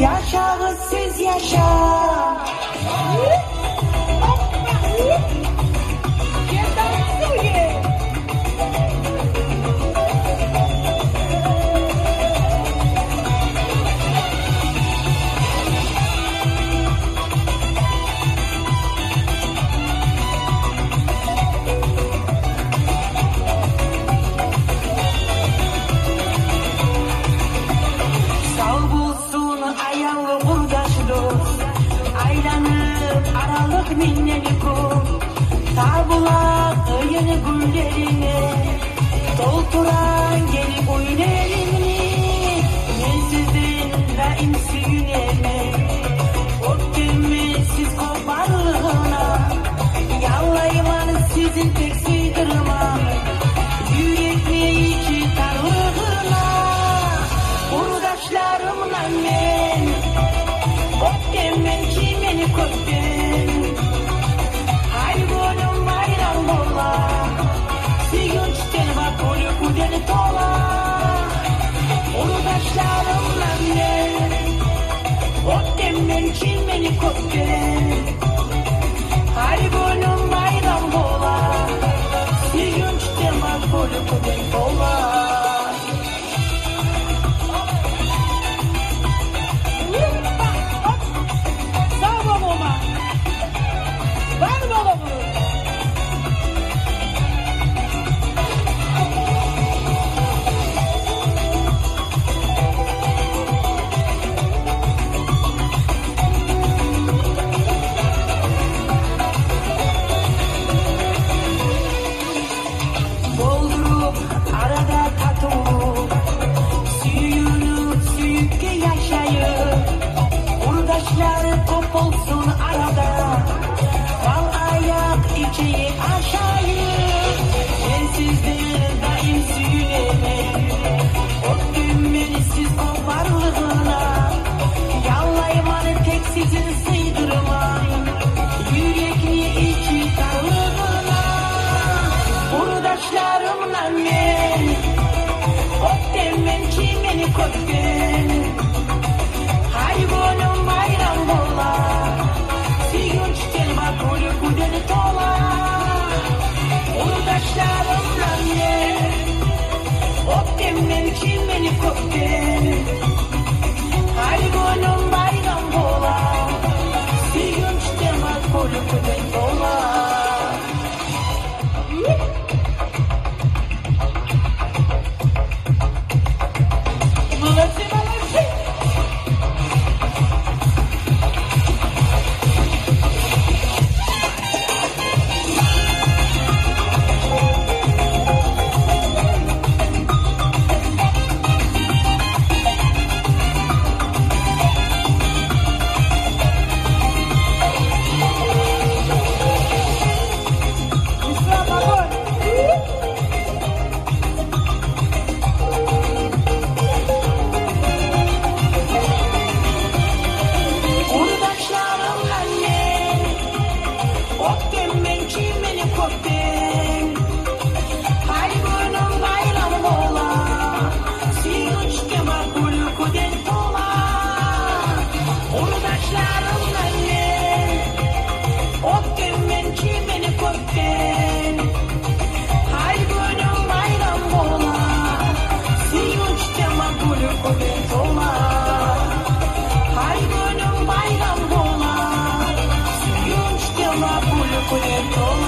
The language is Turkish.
Yaşag'ız siz yaşa. Aralık minneli kum Tabulak yeni güllerine Dolduran gelip oyun elini Ben sizin daim süyüneme O düğmesiz koparlığına Yallaymanız sizin tek sıydırma Yürekli içi tarlığına Kurdaşlarımla ben O demen ki beni kökten Ay gönlüm bayram bola Sevinçten bak golü kudeni tola Kurdaşlarımla ben O demen ki beni kökten Ay gönlüm bayram bola Sevinçten bak golü kudeni tola olsun arada Bal ayak içeyi aşağıyı Ben sizden daim sürünemem O düğmenisiz o varlığına Yallaymanı tek sizin sıydırmayın Yürekli içi darlığına Kurdaşlarımla ben O demem ki beni kökten Hayvanım bayram bola Sevinçten bak golü kudeni tola Kurdaşlarımla ben O demem ki beni kökten Hayvanım bayram bola Sevinçten bak golü kudeni tola Hayvanım bayram bola Sevinçten bak golü kudeni tola